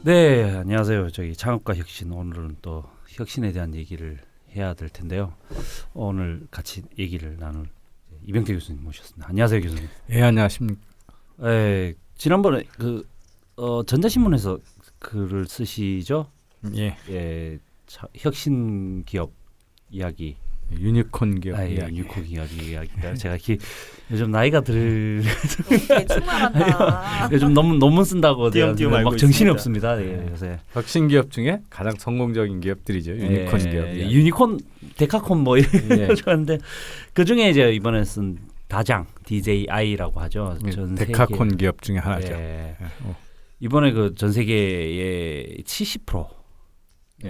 네, 안녕하세요. 저기 창업과 혁신, 오늘은 또 혁신에 대한 얘기를 해야 될 텐데요. 오늘 같이 얘기를 나눌 이병태 교수님 모셨습니다. 안녕하세요, 교수님. 예, 안녕하십니까. 지난번에 전자신문에서 글을 쓰시죠? 예. 혁신 기업 이야기. 유니콘 기업 이야기. 유니콘 이야기가 제가 요즘 나이가 대충 말한다. 요즘 논문 쓴다고 띄엄띄엄 막 알고 정신이 있습니다. 없습니다. 예, 요새. 혁신 기업 중에 가장 성공적인 기업들이죠. 유니콘 기업. 유니콘, 데카콘 뭐 이런 예. 거 좋아하는데 그 중에 이제 이번에 쓴 다장 DJI라고 하죠. 전 데카콘 세계. 기업 중에 하나죠. 예. 이번에 그 전 세계의 70%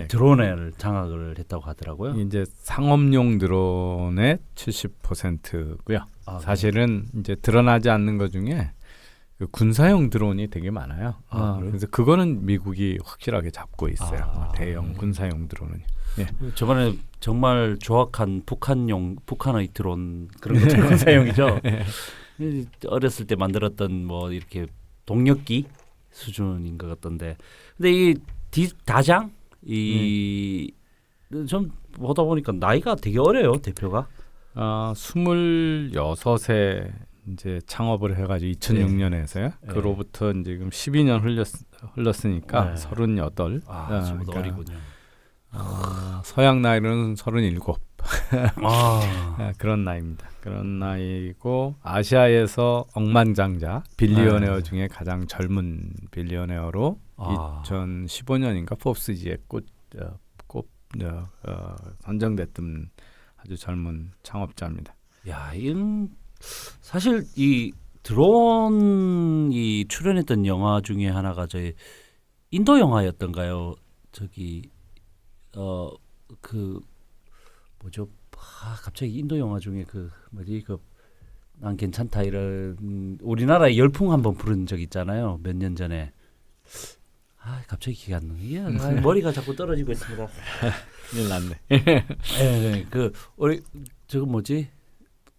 드론을 장악을 했다고 하더라고요. 이제 상업용 드론의 70%고요. 사실은 이제 드러나지 않는 것 중에 그 군사용 드론이 되게 많아요. 그래서 그거는 미국이 확실하게 잡고 있어요. 대형 군사용 드론은. 예. 저번에 정말 조악한 북한의 드론 그런 거 군사용이죠. 어렸을 때 만들었던 뭐 이렇게 동력기 수준인 것 같던데. 근데 이 다장 좀 보다 보니까 나이가 되게 어려요, 대표가. 26에 이제 창업을 해가지고 2006년에서요. 그로부터 이제 지금 12년 흘렀으니까 38. 저보다 어리군요. 서양 나이로는 37. 그런 나이입니다. 그런 나이고 아시아에서 억만장자 빌리어네어 중에 가장 젊은 빌리어네어로 2015년인가 포브스지에 선정됐던 아주 젊은 창업자입니다. 야, 이건 사실 이 드론이 출연했던 영화 중에 하나가 저희 인도 영화였던가요? 저기 그 뭐죠? 갑자기 인도 영화 중에 난 괜찮다 이런 우리나라에 열풍 한번 부른 적 있잖아요. 몇 년 전에. 갑자기 기가 안 나네. 머리가 자꾸 떨어지고 있습니다. 큰일 났네. 우리 저거 뭐지?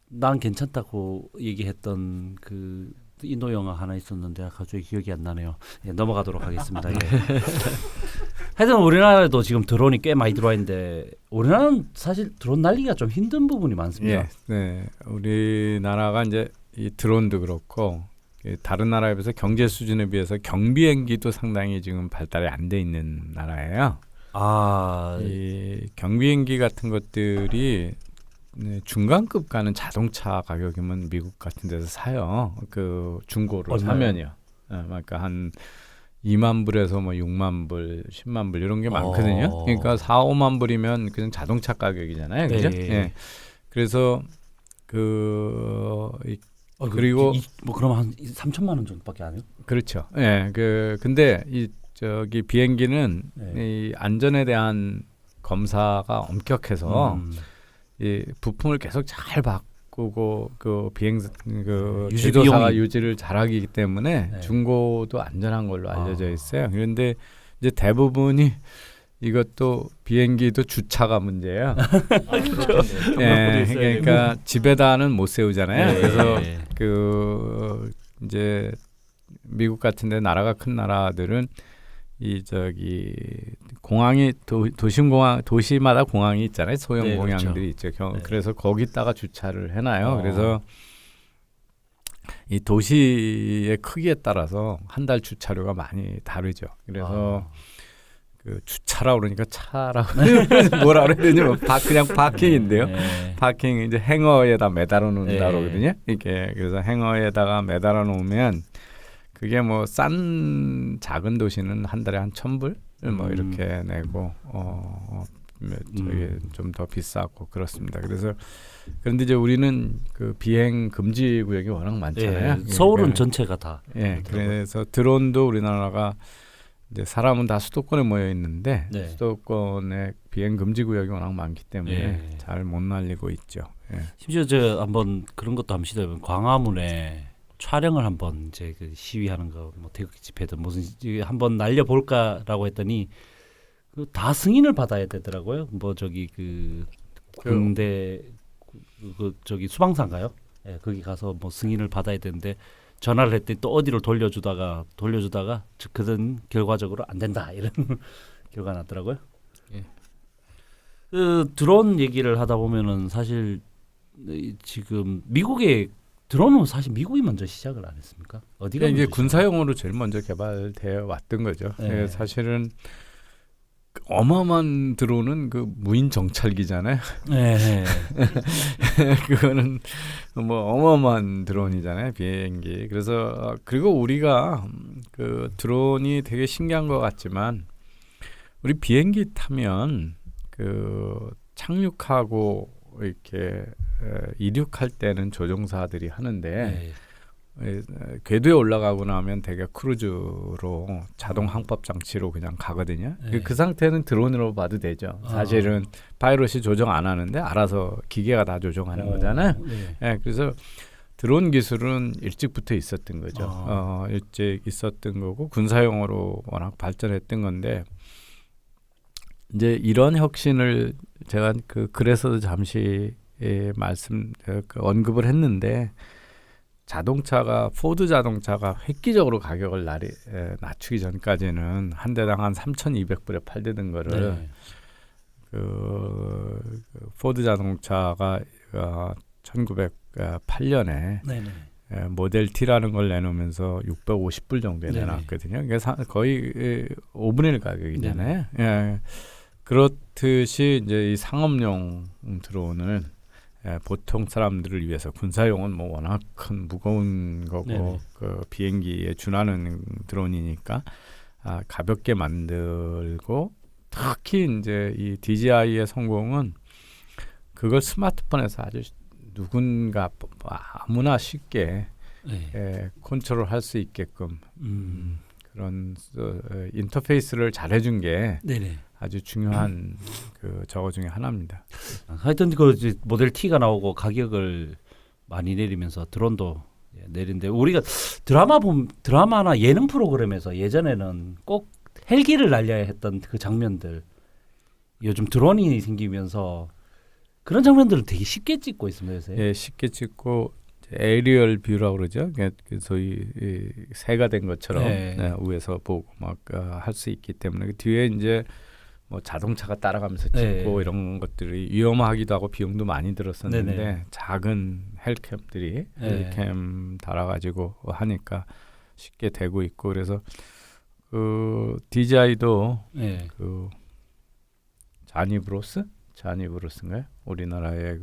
난 괜찮다고 얘기했던 그 인도 영화 하나 있었는데 갑자기 기억이 안 나네요. 넘어가도록 하겠습니다. 하여튼 우리나라에도 지금 드론이 꽤 많이 들어와 있는데 우리나라는 사실 드론 날리기가 좀 힘든 부분이 많습니다. 네, 우리나라가 이제 이 드론도 그렇고 다른 나라에 비해서 경제 수준에 비해서 경비행기도 상당히 지금 발달이 안 돼 있는 나라예요. 이 경비행기 같은 것들이 중간급 가는 자동차 가격이면 미국 같은 데서 사요. 그 중고로 사면요. 그러니까 한 2만 불에서 뭐 6만 불, 10만 불 이런 게 많거든요. 그러니까 4, 5만 불이면 그냥 자동차 가격이잖아요. 그죠? 예. 그래서 그리고 뭐 그럼 한 3천만 원 정도밖에 안 해요? 그렇죠. 예. 근데 저기 비행기는 이 안전에 대한 검사가 엄격해서 이 부품을 계속 잘 바꾸고 그 제조사가 유지를 잘하기 때문에 중고도 안전한 걸로 알려져 있어요. 그런데 이제 대부분이 이것도 비행기도 주차가 문제예요. 그러니까 집에다는 못 세우잖아요. 그래서 이제 미국 같은데 나라가 큰 나라들은 공항이 도시마다 공항이 있잖아요. 소형 공항들이 있죠. 그래서 거기다가 주차를 해놔요. 그래서 이 도시의 크기에 따라서 한 달 주차료가 많이 다르죠. 그래서 그 주차라고 그러니까 차라고 뭐라 그래야 되냐 그냥 파킹인데요. 파킹 이제 행어에다 매달아 놓는다 그러거든요. 이게 그래서 행어에다가 매달아 놓으면 그게 뭐 싼 작은 도시는 한 달에 한 1,000불 뭐 이렇게 내고 저게 좀 더 비싸고 그렇습니다. 그런데 이제 우리는 그 비행 금지 구역이 워낙 많잖아요. 서울은 전체가 다. 그래서 드론도 우리나라가 이제 사람은 다 수도권에 모여 있는데 수도권에 비행 금지 구역이 워낙 많기 때문에 잘 못 날리고 있죠. 심지어 저 한번 그런 것도 한번 시도해보면 광화문에 촬영을 한번 이제 그 시위하는 거 뭐 태극기 집회든 무슨 한번 날려볼까라고 했더니 다 승인을 받아야 되더라고요. 뭐 저기 그 군대 저기 수방사인가요? 예, 거기 가서 뭐 승인을 받아야 되는데 전화를 했더니 또 어디로 돌려주다가 그든 결과적으로 안 된다 이런 결과 났더라고요. 예. 그 드론 얘기를 하다 보면은 사실 지금 미국의 드론은 사실 미국이 먼저 시작을 안 했습니까? 어디가 이게 먼저 군사용으로 제일 먼저 개발되어 왔던 거죠. 네. 예, 사실은 어마어마한 드론은 그 무인 정찰기잖아요. 네. 그거는 뭐 어마어마한 드론이잖아요, 비행기. 그래서 그리고 우리가 그 드론이 되게 신기한 것 같지만 우리 비행기 타면 그 착륙하고 이렇게 이륙할 때는 조종사들이 하는데 궤도에 올라가고 나면 되게 크루즈로 자동 항법 장치로 그냥 가거든요. 네. 그 상태는 드론으로 봐도 되죠. 사실은 파이럿이 조정 안 하는데 알아서 기계가 다 조정하는 거잖아요. 네, 그래서 드론 기술은 일찍부터 있었던 거죠. 일찍 있었던 거고 군사용으로 워낙 발전했던 건데 이제 이런 혁신을 제가 그 글에서도 잠시 언급을 했는데 자동차가 포드 자동차가 획기적으로 가격을 낮추기 전까지는 한 대당 한 3,200불에 팔대던 거를 그 포드 자동차가 1908년에 모델 T라는 걸 내놓으면서 650불 정도에 내놨거든요. 이게 거의 5분의 1 가격이잖아요. 예. 그렇듯이 이제 이 상업용 드론을 보통 사람들을 위해서 군사용은 뭐 워낙 큰 무거운 거고 그 비행기에 준하는 드론이니까 가볍게 만들고 특히 이제 이 DJI의 성공은 그걸 스마트폰에서 아주 누군가 아무나 쉽게 컨트롤할 수 있게끔 그런 인터페이스를 잘해준 게 아주 중요한 그 저거 중에 하나입니다. 하여튼 그 모델 T가 나오고 가격을 많이 내리면서 드론도 내린데 우리가 드라마나 예능 프로그램에서 예전에는 꼭 헬기를 날려야 했던 그 장면들 요즘 드론이 생기면서 그런 장면들을 되게 쉽게 찍고 있습니다. 요새. 예, 쉽게 찍고 에리얼 뷰라고 그러죠. 그 소위 새가 된 것처럼 위에서 보고 막 할 수 있기 때문에 뒤에 이제 뭐 자동차가 따라가면서 찍고 이런 것들이 위험하기도 하고 비용도 많이 들었었는데 작은 헬캠들이 헬캠 달아가지고 하니까 쉽게 되고 있고 그래서 그 DJI도 그 자니브로스인가요? 우리나라의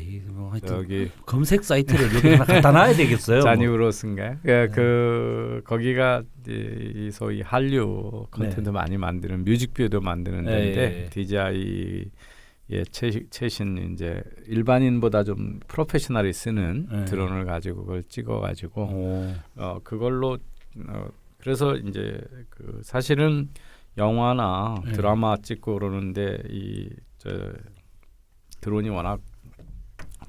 이게 뭐 하여튼 저기 검색 사이트를 여기 하나 갖다 놔야 되겠어요. 자니브로스인가요? 그 거기가 이 소위 한류 콘텐츠 많이 만드는 뮤직비디오도 만드는 데인데 DJI의 최신 이제 일반인보다 좀 프로페셔널이 쓰는 드론을 가지고 그걸 찍어가지고 그걸로 그래서 이제 그 사실은 영화나 드라마 찍고 그러는데 드론이 워낙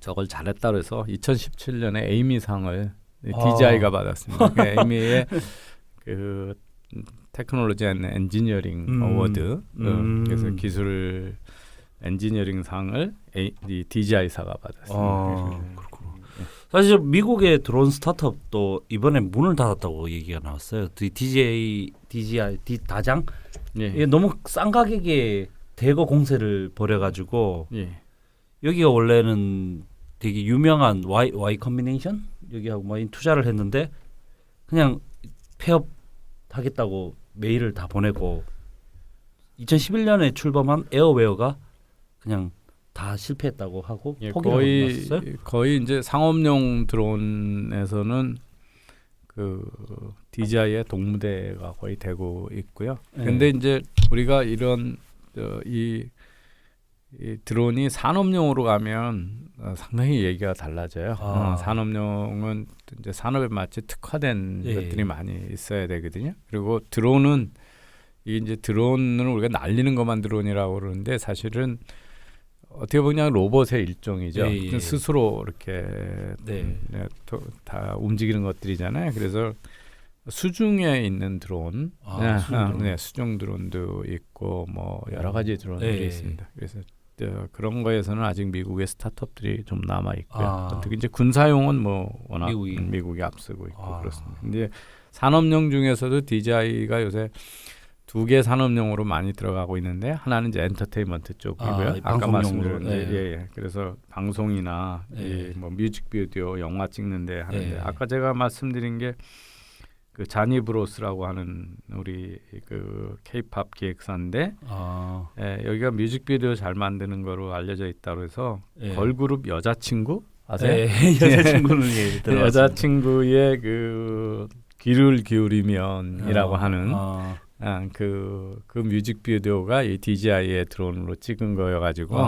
저걸 잘했다 그래서 2017년에 에이미상을 DJI가 받았습니다. 에이미의 그 테크놀로지 앤 엔지니어링 어워드 그래서 기술 엔지니어링 상을 DJI사가 받았습니다. 그렇구나. 사실 미국의 드론 스타트업도 이번에 문을 닫았다고 얘기가 나왔어요. DJI 다장 이게 너무 싼 가격에 대거 공세를 벌여가지고 여기가 원래는 되게 유명한 Y 컴비네이션 여기하고 많이 투자를 했는데 그냥 폐업하겠다고 메일을 다 보내고 2011년에 출범한 에어웨어가 그냥 다 실패했다고 하고 포기를 했어요. 거의 이제 상업용 드론에서는 그 DJI의 동무대가 거의 되고 있고요. 근데 이제 우리가 이런 이 드론이 산업용으로 가면 상당히 얘기가 달라져요. 산업용은 이제 산업에 맞게 특화된 것들이 많이 있어야 되거든요. 그리고 드론은 이제 드론을 우리가 날리는 것만 드론이라고 그러는데 사실은 어떻게 보면 로봇의 일종이죠. 스스로 이렇게 다 움직이는 것들이잖아요. 그래서 수중에 있는 드론, 수중 드론. 네, 수중 드론도 있고 뭐 여러 가지 드론들이 있습니다. 그래서 그런 거에서는 아직 미국의 스타트업들이 좀 남아 있고요. 특히 이제 군사용은 뭐 워낙 미국이 앞서고 있고 그렇습니다. 근데 산업용 중에서도 DJI가 요새 2개 산업용으로 많이 들어가고 있는데 하나는 이제 엔터테인먼트 쪽이고요. 아까 말씀드린 예. 그래서 방송이나 뭐 뮤직비디오, 영화 찍는데 하는데 아까 제가 말씀드린 게 그 자니 브로스라고 하는 우리 그 K-팝 기획사인데 여기가 뮤직비디오 잘 만드는 거로 알려져 있다고 해서 걸그룹 여자친구 아세요? 여자친구는 여자친구의 그 귀를 기울이면이라고 하는 그 뮤직비디오가 이 DJI의 드론으로 찍은 거여가지고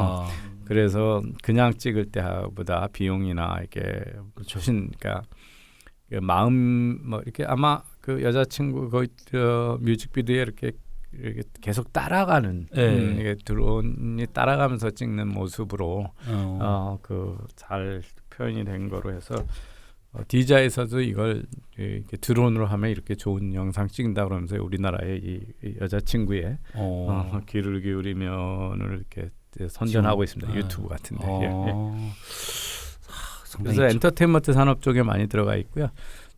그래서 그냥 찍을 때보다 비용이나 이렇게 훨씬 그러니까 그 마음 뭐 이렇게 아마 그 여자친구 거의 뮤직비디오에 이렇게 계속 따라가는 이게 드론이 따라가면서 찍는 모습으로 그 잘 표현이 된 거로 해서 DJI에서도 이걸 이렇게 드론으로 하면 이렇게 좋은 영상 찍는다 그러면서 우리나라의 이 여자친구의 귀를 기울이면을 이렇게 선전하고 있습니다. 유튜브 같은데. 그래서 엔터테인먼트 산업 쪽에 많이 들어가 있고요.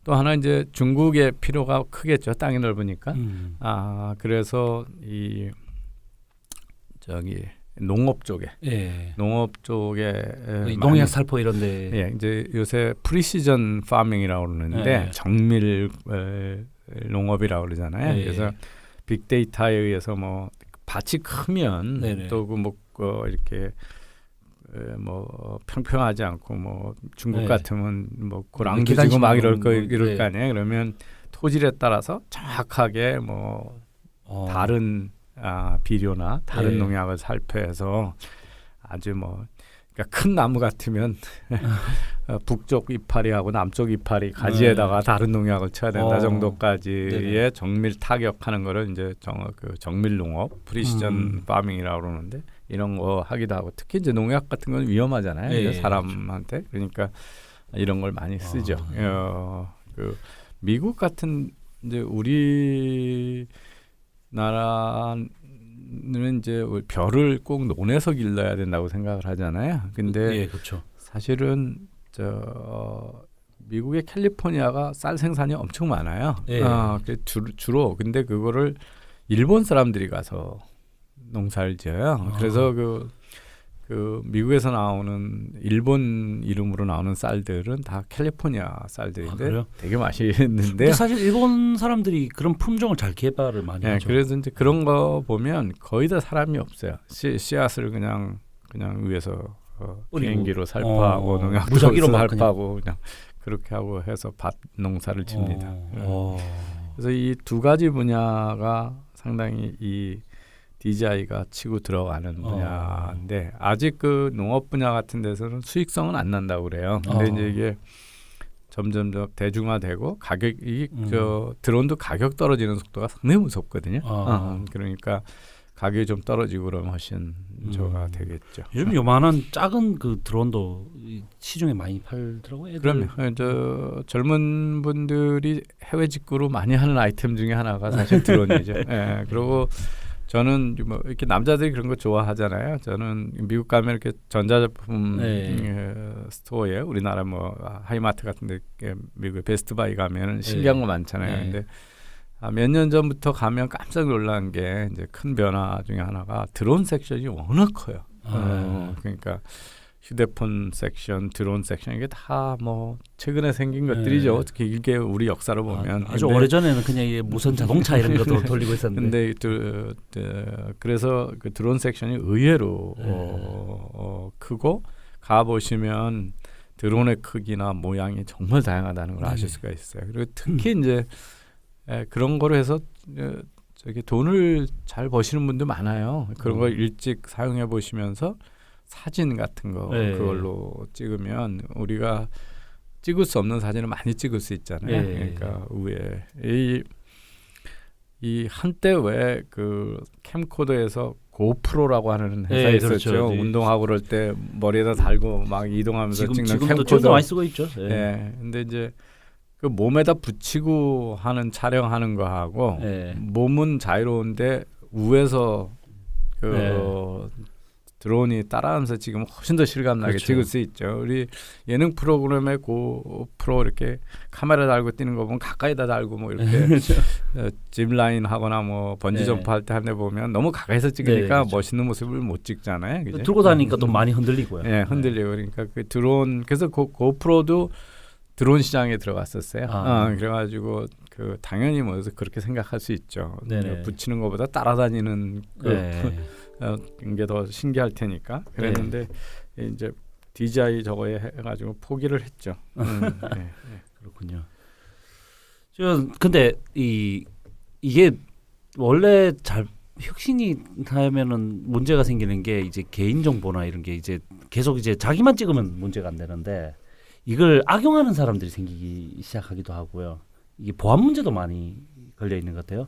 또 하나 이제 중국의 필요가 크겠죠. 땅이 넓으니까. 그래서 이 저기 농업 쪽에 농약 살포 이런데 이제 요새 프리시전 파밍이라고 그러는데 정밀 농업이라고 그러잖아요. 그래서 빅데이터에 의해서 뭐 밭이 크면 또 그 뭐 이렇게 뭐 평평하지 않고 뭐 중국 같으면 뭐 고랑도 지고 막 이럴 거 아니에요. 그러면 토질에 따라서 정확하게 뭐 다른 비료나 다른 농약을 살포해서 아주 뭐 그러니까 큰 나무 같으면 북쪽 이파리하고 남쪽 이파리 가지에다가 다른 농약을 쳐야 된다 정도까지의 정밀 타격하는 거를 이제 정밀 농업 프리시전 파밍이라고 그러는데 이런 거 하기도 하고 특히 이제 농약 같은 건 위험하잖아요. 사람한테. 그러니까 이런 걸 많이 쓰죠. 그 미국 같은 이제 우리 나라는 이제 별을 꼭 논에서 길러야 된다고 생각을 하잖아요. 근데 그렇죠. 사실은 미국의 캘리포니아가 쌀 생산이 엄청 많아요. 주로 근데 그거를 일본 사람들이 가서 농사를 지어요. 그래서 그 미국에서 나오는 일본 이름으로 나오는 쌀들은 다 캘리포니아 쌀들인데 되게 맛있는데 사실 일본 사람들이 그런 품종을 잘 개발을 많이 하죠. 그래서 이제 그런 거 보면 거의 다 사람이 없어요. 씨앗을 그냥 위에서 비행기로 살포하고 농약도 살포하고 그냥 그렇게 하고 해서 밭 농사를 짓니다. 그래서 이 두 가지 분야가 상당히 이 DJI가 치고 들어가는 분야인데 아직 그 농업 분야 같은 데서는 수익성은 안 난다고 그래요. 근데 이제 이게 점점 더 대중화되고 가격이 드론도 가격 떨어지는 속도가 상당히 무섭거든요. 그러니까 가격이 좀 떨어지고 그러면 훨씬 저가 되겠죠. 요즘 요만한 작은 그 드론도 시중에 많이 팔더라고요. 그럼요. 저 젊은 분들이 해외 직구로 많이 하는 아이템 중에 하나가 사실 드론이죠. 그리고 저는 뭐 이렇게 남자들이 그런 거 좋아하잖아요. 저는 미국 가면 이렇게 전자제품 스토어에 우리나라 뭐 하이마트 같은데 미국의 베스트바이 가면 신기한 거 많잖아요. 근데 몇 년 전부터 가면 깜짝 놀란 게 이제 큰 변화 중에 하나가 드론 섹션이 워낙 커요. 그러니까 휴대폰 섹션, 드론 섹션 이게 다 뭐 최근에 생긴 것들이죠. 특히 이게 우리 역사로 보면 아주 오래전에는 그냥 이게 무선 자동차 이런 것도 돌리고 있었는데 그래서 그 드론 섹션이 의외로 크고 가 보시면 드론의 크기나 모양이 정말 다양하다는 걸 아실 수가 있어요. 그리고 특히 이제 그런 거로 해서 저기 돈을 잘 버시는 분도 많아요. 그런 걸 일찍 사용해 보시면서 사진 같은 거 그걸로 찍으면 우리가 찍을 수 없는 사진을 많이 찍을 수 있잖아요. 그러니까 위에 이 한때 왜 그 캠코더에서 고프로라고 하는 회사 있었죠. 그렇죠. 운동하고 그럴 때 머리에다 달고 막 이동하면서 찍는 캠코더. 지금도 많이 쓰고 있죠. 근데 이제 그 몸에다 붙이고 하는 촬영하는 거하고 네. 몸은 자유로운데 우에서 그 네. 드론이 따라하면서 지금 훨씬 더 실감나게 그렇죠. 찍을 수 있죠. 우리 예능 프로그램에 고프로 이렇게 카메라 달고 뛰는 거 보면 가까이다 달고 뭐 이렇게 그렇죠. 짚라인 하거나 뭐 번지 네. 점프 할 때 한 데 보면 너무 가까이서 찍으니까 네, 그렇죠. 멋있는 모습을 못 찍잖아요. 그죠? 들고 다니니까 또 많이 흔들리고요. 예, 흔들리고 그러니까 그 드론 그래서 고프로도 드론 시장에 들어갔었어요. 아. 그래가지고 그 당연히 뭐 그렇게 생각할 수 있죠. 네네. 붙이는 것보다 따라다니는 네. 게 더 신기할 테니까 그랬는데 이제 DJI 저거에 해가지고 포기를 했죠. 네. 그렇군요. 저 근데 이게 원래 잘 혁신이 하면은 문제가 생기는 게 이제 개인 정보나 이런 게 이제 계속 이제 자기만 찍으면 문제가 안 되는데 이걸 악용하는 사람들이 생기기 시작하기도 하고요. 이게 보안 문제도 많이 걸려 있는 것 같아요.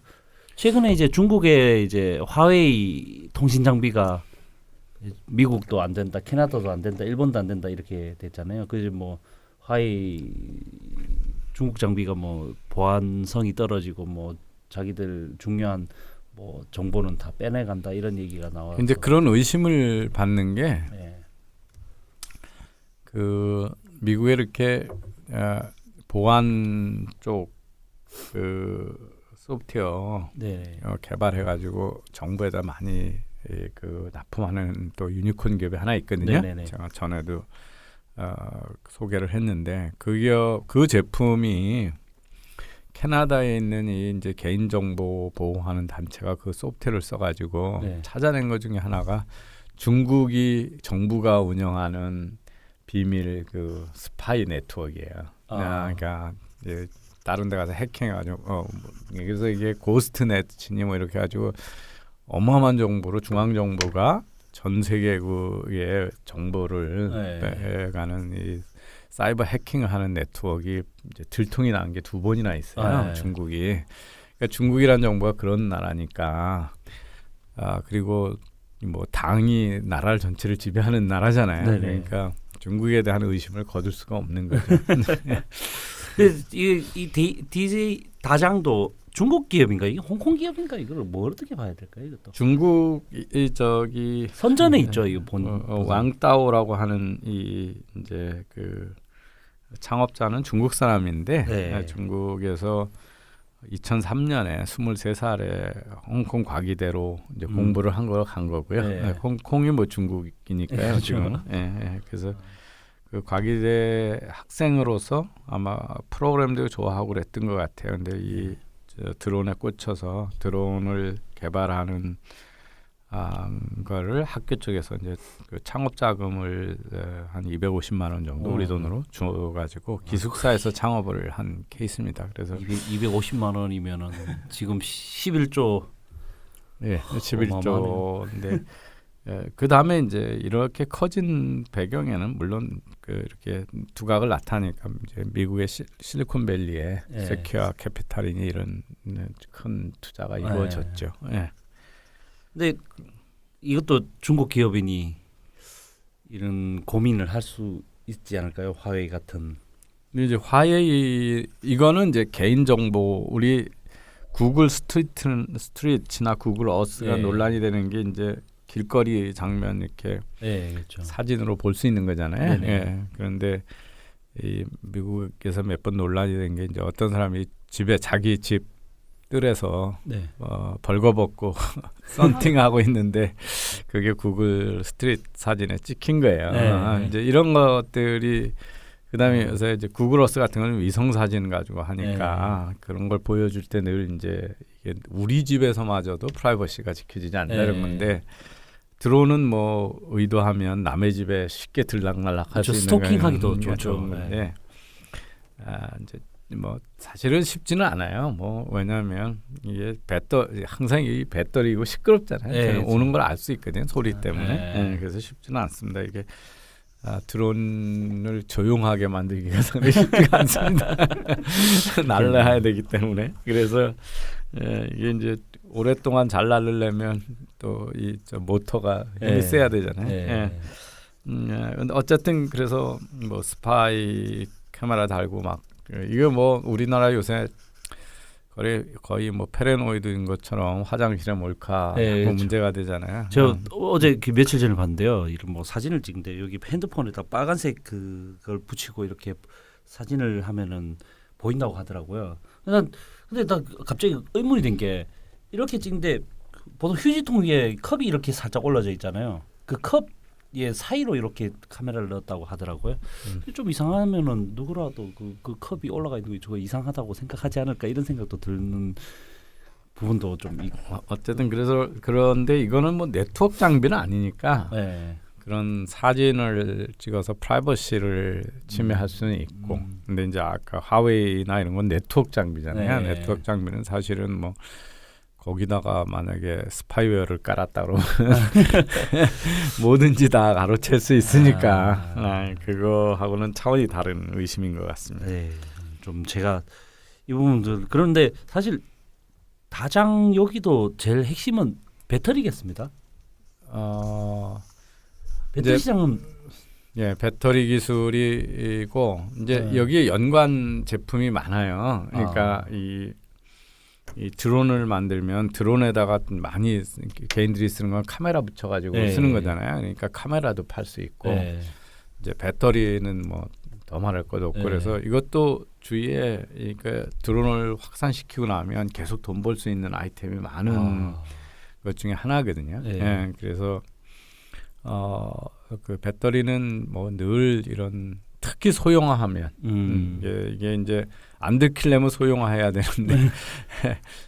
최근에 이제 중국의 이제 화웨이 통신 장비가 미국도 안 된다, 캐나다도 안 된다, 일본도 안 된다 이렇게 됐잖아요. 그래서 뭐 화웨이 중국 장비가 뭐 보안성이 떨어지고 뭐 자기들 중요한 뭐 정보는 다 빼내간다 이런 얘기가 나와서. 근데 그런 의심을 받는 게 그 미국에 이렇게 보안 쪽 그 소프트웨어 네. 개발해가지고 정부에다 많이 그 납품하는 또 유니콘 기업이 하나 있거든요. 네네네. 제가 전에도 소개를 했는데 그 제품이 캐나다에 있는 이 이제 개인정보 보호하는 단체가 그 소프트웨어를 써가지고 네. 찾아낸 것 중에 하나가 중국이 정부가 운영하는 비밀 그 스파이 네트워크예요. 그러니까 이제 다른 데 가서 해킹해가지고 그래서 이게 고스트넷이니 뭐 이렇게 해가지고 어마어마한 정보로 중앙 정보가 전 세계의 정보를 빼가는 이 사이버 해킹을 하는 네트워크가 이제 들통이 난 게 2번이나 있어요. 중국이. 그러니까 중국이란 정부가 그런 나라니까. 그리고 뭐 당이 나라를 전체를 지배하는 나라잖아요. 네네. 그러니까 중국에 대한 의심을 거둘 수가 없는 거죠. 이 DJ 다장도 중국 기업인가 이게 홍콩 기업인가 이걸 뭐 어떻게 봐야 될까요 이것도? 중국이 저기 선전에 있죠 이거 왕따오라고 하는 이 이제 그 창업자는 중국 사람인데 네. 중국에서 2003년에 23살에 홍콩 과기대로 이제 공부를 간 거고요. 네. 홍콩이 뭐 중국이니까요. 그렇죠. 지금. 그래서 그 과기대 학생으로서 아마 프로그램도 좋아하고 그랬던 것 같아요. 근데 이 드론에 꽂혀서 드론을 개발하는 거를 학교 쪽에서 이제 그 창업 자금을 한 250만 원 정도 우리 돈으로 줘가지고 기숙사에서 창업을 한 케이스입니다. 그래서 250만 원이면은 지금 11조. 예, 11조인데 그 다음에 이제 이렇게 커진 배경에는 물론 그 이렇게 두각을 나타내니까 이제 미국의 실리콘밸리에 세큐어 캐피탈이니 이런 큰 투자가 이루어졌죠. 근데 이것도 중국 기업이니 이런 고민을 할 수 있지 않을까요? 화웨이 같은. 근데 이제 화웨이 이거는 이제 개인 정보 우리 구글 스트리트나 구글 어스가 논란이 되는 게 이제 길거리 장면 이렇게 그렇죠. 사진으로 볼 수 있는 거잖아요. 그런데 이 미국에서 몇 번 논란이 된 게 이제 어떤 사람이 집에 자기 집 뜰에서 벌거벗고 썬팅하고 있는데 그게 구글 스트리트 사진에 찍힌 거예요. 이제 이런 것들이 그다음에 요새 이제 구글 어스 같은 건 위성 사진 가지고 하니까 그런 걸 보여줄 때 늘 이제 이게 우리 집에서마저도 프라이버시가 지켜지지 않는다는 건데 드론은 뭐 의도하면 남의 집에 쉽게 들락날락할 수 있는 스토킹하기도 좋죠. 이제 뭐 사실은 쉽지는 않아요. 뭐 왜냐하면 이게 항상 이 배터리고 시끄럽잖아요. 오는 걸 알 수 있거든요. 소리 때문에. 그래서 쉽지는 않습니다. 이게 드론을 조용하게 만들기가 상당히 쉽지가 않습니다. 날라야 되기 때문에. 그래서 이게 이제 오랫동안 잘 날르려면 또 이 모터가 힘이 세야 되잖아요. 근데 어쨌든 그래서 뭐 스파이 카메라 달고 막 이거 뭐 우리나라 요새 거의 뭐 페레노이드인 것처럼 화장실에 몰카 네, 뭐 문제가 되잖아요. 저 어제 그 며칠 전에 봤는데요. 이런 뭐 사진을 찍는데 여기 핸드폰에다 빨간색 그걸 붙이고 이렇게 사진을 하면은 보인다고 하더라고요. 근데 나 갑자기 의문이 된 게 이렇게 찍는데 보통 휴지통 위에 컵이 이렇게 살짝 올라져 있잖아요. 그 컵의 사이로 이렇게 카메라를 넣었다고 하더라고요. 좀 이상하면은 누구라도 그 컵이 올라가 있는 게 저거 이상하다고 생각하지 않을까 이런 생각도 드는 부분도 좀 있고. 어쨌든 그런데 이거는 뭐 네트워크 장비는 아니니까 네. 그런 사진을 찍어서 프라이버시를 침해할 수는 있고 근데 이제 아까 화웨이나 이런 건 네트워크 장비잖아요. 네. 네트워크 장비는 사실은 뭐 거기다가 만약에 스파이웨어를 깔았다 그러면 뭐든지 다 가로챌 수 있으니까 그거하고는 차원이 다른 의심인 것 같습니다. 네, 좀 제가 이 부분들 그런데 사실 가장 여기도 제일 핵심은 배터리겠습니다. 배터리 이제 시장은 예, 배터리 기술이고 이제 네. 여기에 연관 제품이 많아요. 그러니까 이 드론을 만들면 드론에다가 많이 개인들이 쓰는 건 카메라 붙여가지고 네. 쓰는 거잖아요. 그러니까 카메라도 팔 수 있고 네. 이제 배터리는 뭐 더 말할 것도 없고 네. 그래서 이것도 주위에 그러니까 드론을 확산시키고 나면 계속 돈 벌 수 있는 아이템이 많은 것 중에 하나거든요. 네. 예, 그래서 그 배터리는 뭐 늘 이런 특히 소형화하면 이게 이제 안 들키려면 소형화해야 되는데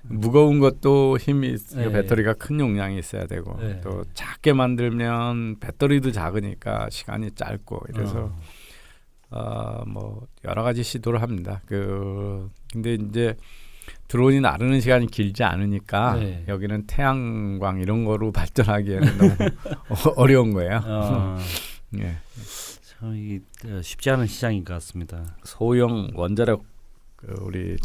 무거운 것도 힘이 네. 배터리가 큰 용량이 있어야 되고 네. 또 작게 만들면 배터리도 작으니까 시간이 짧고 이래서 뭐 여러 가지 시도를 합니다. 근데 이제 드론이 나르는 시간이 길지 않으니까 네. 여기는 태양광 이런 거로 발전하기에는 너무 어려운 거예요. 예. 참 이게 쉽지 않은 시장인 것 같습니다. 소형 원자력 우리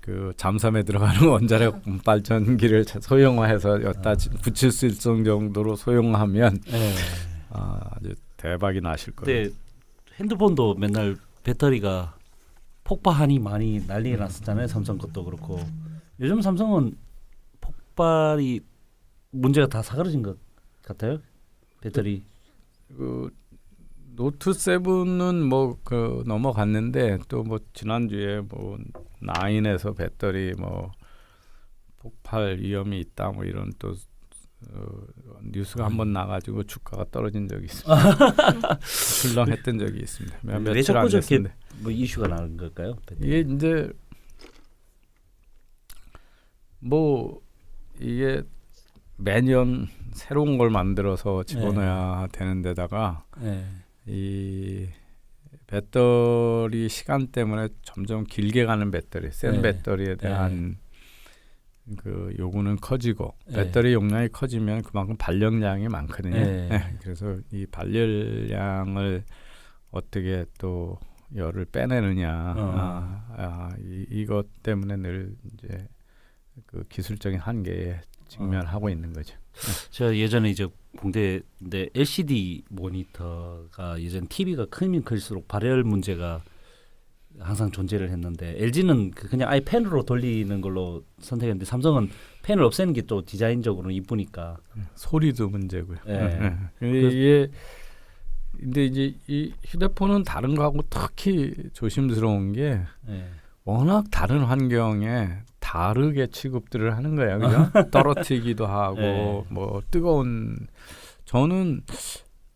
그 잠수함에 들어가는 원자력 발전기를 소형화해서 여기다 붙일 수 있을 정도로 소형화하면 네. 아주 대박이 나실 거예요. 근데 핸드폰도 맨날 배터리가 폭발하니 많이 난리 났었잖아요. 삼성 것도 그렇고 요즘 삼성은 폭발이 문제가 다 사그러진 것 같아요. 배터리. 그 노트 7은 뭐 넘어갔는데 또 뭐 지난주에 뭐 9에서 배터리 뭐 폭발 위험이 있다 뭐 이런 또 뉴스가 한번 나가지고 주가가 떨어진 적이 있습니다. 출렁했던 적이 있습니다. 왜 며칠 안 자꾸 저렇게 됐는데 뭐 이슈가 나는 걸까요? 이게 이제 뭐 이게 매년 새로운 걸 만들어서 집어넣어야 되는 데다가 네. 이 배터리 시간 때문에 점점 길게 가는 배터리, 센 네. 배터리에 대한 그 요구는 커지고 네. 배터리 용량이 커지면 그만큼 발열량이 많거든요. 네. 네. 그래서 이 발열량을 어떻게 또 열을 빼내느냐 이것 때문에 늘 이제 그 기술적인 한계에 직면하고 있는 거죠. 제가 예전에 이제 공대인데 LCD 모니터가 예전 TV가 크면 클수록 발열 문제가 항상 존재를 했는데 LG는 그냥 아예 펜으로 돌리는 걸로 선택했는데 삼성은 펜을 없애는 게 또 디자인적으로 이쁘니까 소리도 문제고요. 네. 이게 근데 이제 이 휴대폰은 다른 거하고 특히 조심스러운 게 네. 워낙 다른 환경에 다르게 취급들을 하는 거예요. 그죠? 떨어뜨리기도 하고 네. 뭐 뜨거운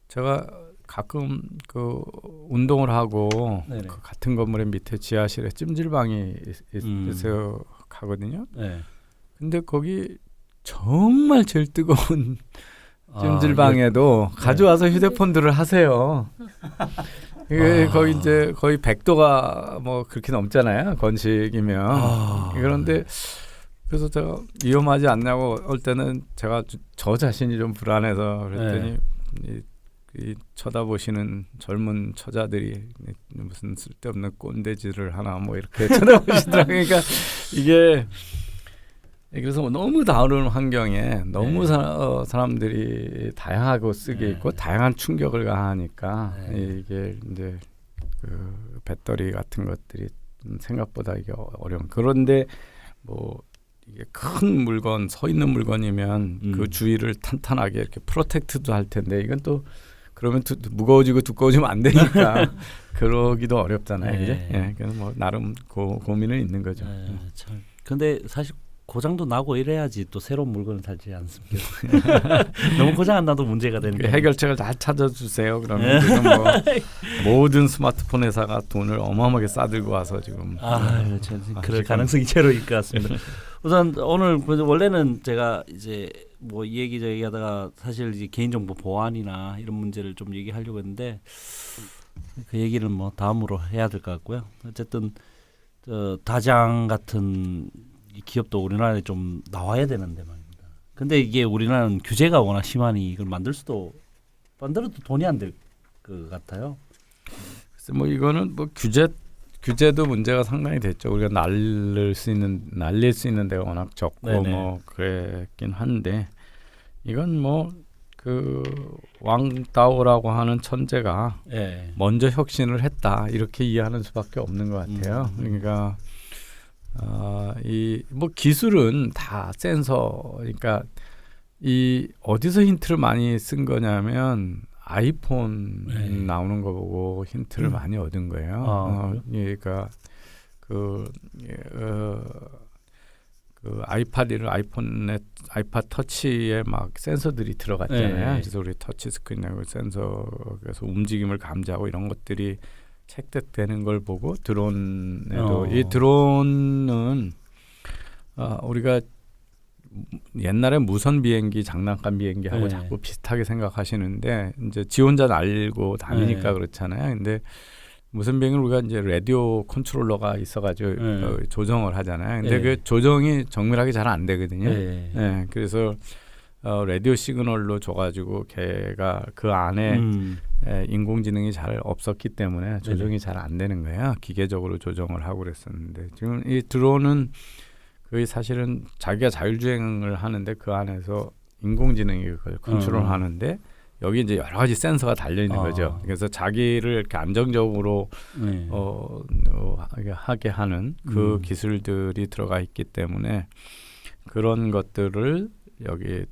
제가 가끔 그 운동을 하고 네네. 그 같은 건물의 밑에 지하실에 찜질방이 있어서 가거든요. 네. 근데 거기 정말 제일 뜨거운 찜질방에도 가져와서 휴대폰들을 하세요. 이게 거의 이제 거의 100도가 뭐 그렇게 넘잖아요. 건식이면. 그런데 그래서 제가 위험하지 않냐고 올 때는 제가 저 자신이 좀 불안해서 그랬더니 이 쳐다보시는 젊은 처자들이 무슨 쓸데없는 꼰대질을 하나 뭐 이렇게 쳐다보시더라고요. 그러니까 이게 그래서 너무 다른 환경에 너무 사람들이 다양하고 쓰게 있고 다양한 충격을 가하니까 이게 이제 그 배터리 같은 것들이 생각보다 이게 어려운. 그런데 뭐 이게 큰 물건 서 있는 물건이면 그 주위를 탄탄하게 이렇게 프로텍트도 할 텐데 이건 또 그러면 무거워지고 두꺼워지면 안 되니까 그러기도 어렵잖아요. 그죠? 예, 그래서 뭐 나름 고민은 있는 거죠. 참. 근데 사실 고장도 나고 이래야지 또 새로운 물건을 살지 않습니까? 너무 고장 안 나도 문제가 되는 그 거예요. 해결책을 다 찾아주세요. 그러면 지금 뭐 모든 스마트폰 회사가 돈을 어마어마하게 싸들고 와서 지금 그럴 가능성이 제로일 것 같습니다. 우선 오늘 원래는 제가 이제 뭐 이 얘기 저 얘기하다가 사실 이제 개인정보 보안이나 이런 문제를 좀 얘기하려고 했는데 그 얘기를 뭐 다음으로 해야 될 것 같고요. 어쨌든 다장 같은 이 기업도 우리나라에 좀 나와야 되는데 말입니다. 근데 이게 우리나라는 규제가 워낙 심하니 이걸 만들어도 돈이 안 될 것 같아요. 그래서 뭐 이거는 뭐 규제도 문제가 상당히 됐죠. 우리가 날릴 수 있는 데가 워낙 적고 네네. 뭐 그랬긴 한데 이건 뭐 그 왕다오라고 하는 천재가 먼저 혁신을 했다 이렇게 이해하는 수밖에 없는 것 같아요. 그러니까 이 뭐 기술은 다 센서, 그러니까 이 어디서 힌트를 많이 쓴 거냐면 아이폰 나오는 거 보고 힌트를 많이 얻은 거예요. 그러니까 그 아이팟 터치에 막 센서들이 들어갔잖아요. 그래서 우리 터치 스크린하고 센서에서 움직임을 감지하고 이런 것들이 체크되는 걸 보고 드론에도 이 드론은 우리가 옛날에 무선 비행기, 장난감 비행기하고 자꾸 비슷하게 생각하시는데 이제 지 혼자 날고 다니니까 그렇잖아요. 근데 무선 비행기는 우리가 이제 라디오 컨트롤러가 있어가지고 조정을 하잖아요. 근데 그 조정이 정밀하게 잘 안 되거든요. 그래서 라디오 시그널로 줘가지고 걔가 그 안에 인공지능이 잘 없었기 때문에 조정이 잘 안 되는 거예요. 기계적으로 조정을 하고 그랬었는데 지금 이 드론은 거의 사실은 자기가 자율주행을 하는데 그 안에서 인공지능이 그걸 컨트롤하는데 여기 이제 여러 가지 센서가 달려 있는 거죠. 그래서 자기를 이렇게 안정적으로 하게 하는 그 기술들이 들어가 있기 때문에 그런 것들을 여기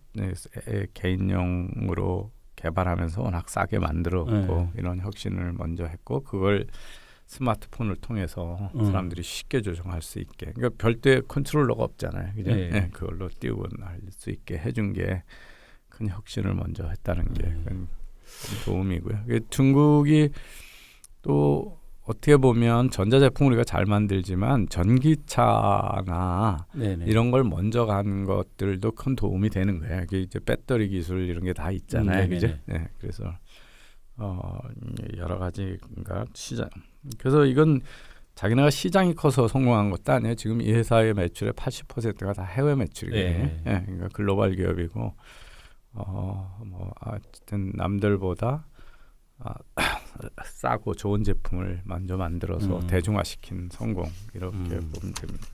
개인용으로 개발하면서 워낙 싸게 만들었고 이런 혁신을 먼저 했고 그걸 스마트폰을 통해서 사람들이 쉽게 조정할 수 있게, 그러니까 별도의 컨트롤러가 없잖아요. 그죠? 그걸로 띄우고 할 수 있게 해준 게 큰 혁신을 먼저 했다는 게 큰 도움이고요. 중국이 또 어떻게 보면 전자제품 우리가 잘 만들지만 전기차나 이런 걸 먼저 간 것들도 큰 도움이 되는 거예요. 이게 이제 배터리 기술 이런 게 다 있잖아요. 그죠? 그래서 여러 가지가 시장. 그래서 이건 자기네가 시장이 커서 성공한 것도 아니에요. 지금 이 회사의 매출의 80%가 다 해외 매출이거든요. 그러니까 글로벌 기업이고 뭐 어쨌든 남들보다 싸고 좋은 제품을 먼저 만들어서 대중화시킨 성공 이렇게 보면 됩니다.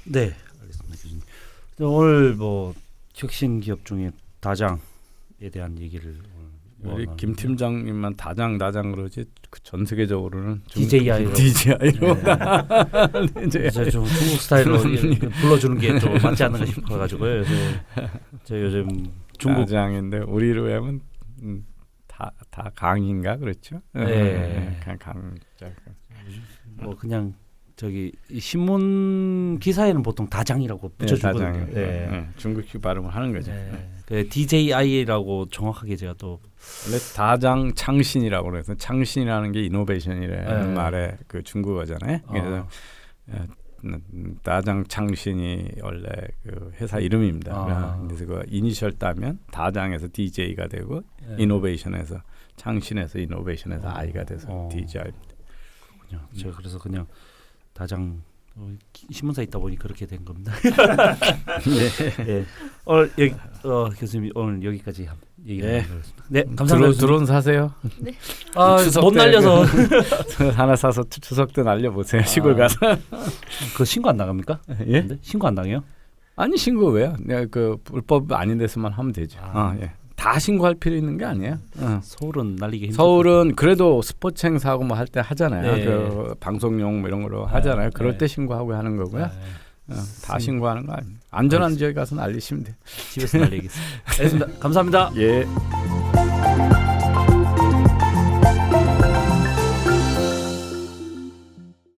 네, 알겠습니다, 교수님. 오늘 뭐 혁신 기업 중에 다장에 대한 얘기를 우리 김 팀장님만 다장 그러지 전 세계적으로는 DJI로 이제 좀 중국 스타일로 불러주는 게 좀 맞지 않는가 싶어가지고요. 그래서 저 요즘 중국 다장인데 우리로 하면 다 강인가 그렇죠? 강. 뭐 그냥 저기 신문 기사에는 보통 다장이라고 붙여주거든요. 중국식 발음을 하는 거죠. 그 DJI라고 정확하게 제가 또 원래 다장 창신이라고 그래서 창신이라는 게 이노베이션이라는 말의 그 중국어잖아요. 그래서 다장 창신이 원래 그 회사 이름입니다. 그래서 그 이니셜 따면 다장에서 DJ가 되고 이노베이션에서 창신에서 이노베이션에서 I가 돼서 DJI입니다. 그렇군요. 제가 그래서 그냥 다장 신문사 있다 보니 그렇게 된 겁니다. 네. 오늘 교수님 오늘 여기까지 얘기를 나누겠습니다. 네, 감사합니다. 드론 사세요. 네. 못 날려서 하나 사서 추석 때 날려보세요. 시골 가서. 그 신고 안 나갑니까? 예? 신고 안 당해요? 아니 신고 왜요? 내가 그 불법 아닌 데서만 하면 되죠. 다 신고할 필요 있는 게 아니에요. 서울은 날리기 힘들죠. 서울은 그래도 스포츠 행사하고 뭐 할 때 하잖아요. 네. 그 방송용 뭐 이런 거로 하잖아요. 그럴 네. 때 신고하고 하는 거고요. 네. 다 신고하는 거 아니에요. 안전한 지역에 가서 날리시면 돼요. 집에서 날리겠습니다. 알겠습니다. 감사합니다. 예.